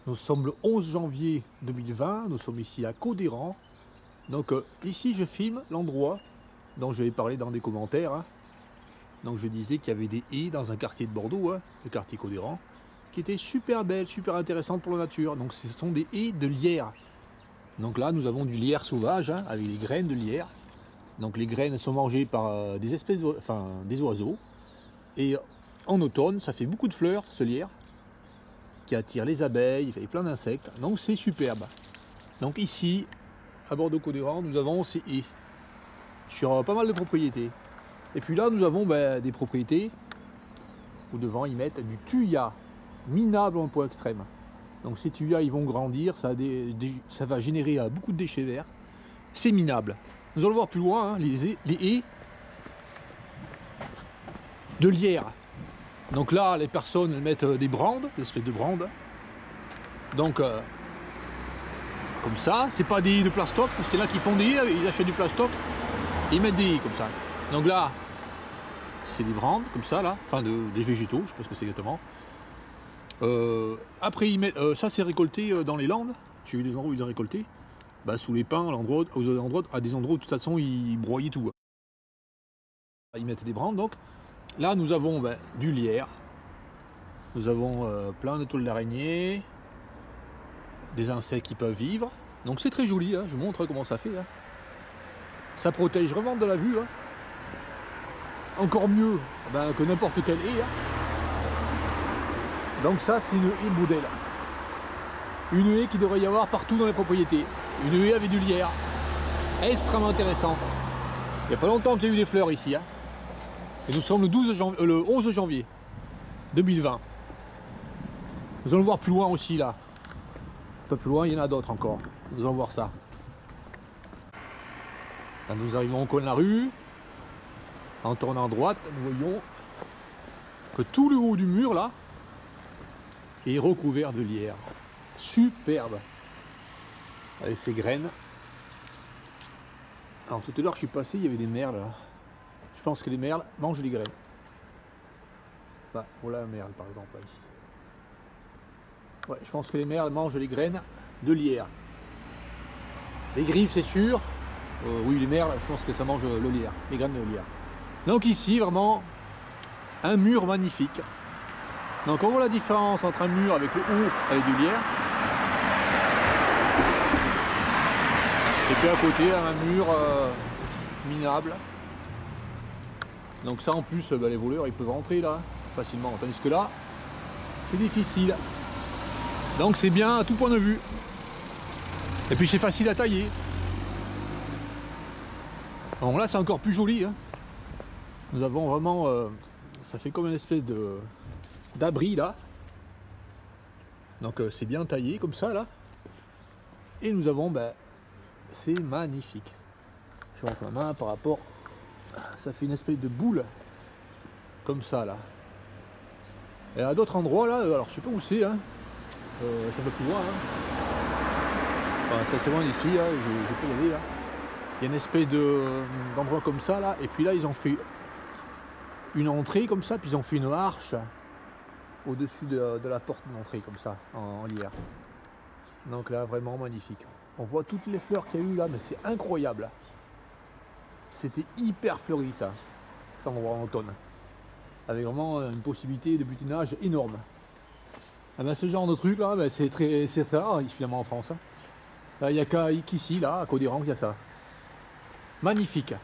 Nous sommes le 11 janvier 2020, nous sommes ici à Cauderan. Donc ici je filme l'endroit dont je vais parler dans des commentaires. Donc je disais qu'il y avait des haies dans un quartier de Bordeaux, le quartier Cauderan, qui étaient super belles, super intéressantes pour la nature. Donc ce sont des haies de lierre. Donc là nous avons du lierre sauvage avec des graines de lierre. Donc les graines sont mangées par des espèces, des oiseaux. Et en automne ça fait beaucoup de fleurs ce lierre, qui attire les abeilles, et plein d'insectes, donc c'est superbe. Donc ici, à Bordeaux-Cauderan, nous avons ces haies, sur pas mal de propriétés. Et puis là, nous avons des propriétés où devant ils mettent du thuya, minable en point extrême. Donc ces tuyas, ils vont grandir, ça va générer beaucoup de déchets verts. C'est minable. Nous allons voir plus loin, les haies de lierre. Donc là, les personnes elles mettent des brandes, des espèces de brandes. Donc, comme ça, c'est pas des haies de plastoc, parce qu'il y en a qui font des haies, ils achètent du plastoc, et ils mettent des haies comme ça. Donc là, c'est des brandes, comme ça, là, des végétaux, je sais pas ce que c'est exactement. Après, ils mettent, ça c'est récolté dans les Landes, j'ai vu des endroits où ils ont récolté, sous les pins, à des endroits où de toute façon ils broyaient tout. Ils mettent des brandes, donc. Là, nous avons du lierre, nous avons plein de tôles d'araignée, des insectes qui peuvent vivre. Donc c'est très joli, je vous montre comment ça fait. Ça protège vraiment de la vue. Encore mieux que n'importe quelle haie. Donc ça, c'est une haie modèle. Une haie qui devrait y avoir partout dans les propriétés. Une haie avec du lierre. Extrêmement intéressante. Il n'y a pas longtemps qu'il y a eu des fleurs ici. Et nous sommes le 11 janvier 2020. Nous allons voir plus loin aussi là. Un peu plus loin, il y en a d'autres encore. Nous allons voir ça. Là, nous arrivons au coin de la rue. En tournant à droite, nous voyons que tout le haut du mur là est recouvert de lierre. Superbe. Avec ses graines. Alors tout à l'heure je suis passé, il y avait des merles là. Je pense que les merles mangent les graines. Voilà la merle par exemple là, ici. Ouais, je pense que les merles mangent les graines de lierre. Les griffes c'est sûr. Oui, les merles, je pense que ça mange le lierre, les graines de lierre. Donc ici vraiment un mur magnifique. Donc on voit la différence entre un mur avec le haut avec du lierre. Et puis à côté un mur minable. Donc ça en plus les voleurs ils peuvent rentrer là facilement, tandis que là c'est difficile. Donc c'est bien à tout point de vue. Et puis c'est facile à tailler. Bon là c'est encore plus joli. Nous avons vraiment ça fait comme une espèce d'abri là. Donc c'est bien taillé comme ça là. Et nous avons c'est magnifique. Je rentre ma main par rapport. Ça fait une espèce de boule comme ça là. Et à d'autres endroits là, alors je sais pas où c'est, c'est un peu plus loin. Ça c'est loin d'ici, j'ai pas y aller là. Il y a une espèce d'endroit comme ça là, et puis là ils ont fait une entrée comme ça, puis ils ont fait une arche au-dessus de la porte d'entrée comme ça, en lierre. Donc là vraiment magnifique. On voit toutes les fleurs qu'il y a eu là, mais c'est incroyable. C'était hyper fleuri ça endroit en automne. Avec vraiment une possibilité de butinage énorme. Ce genre de truc là, c'est très rare finalement en France. Là, il n'y a qu'ici, là, à Cauderan, qu'il y a ça. Magnifique.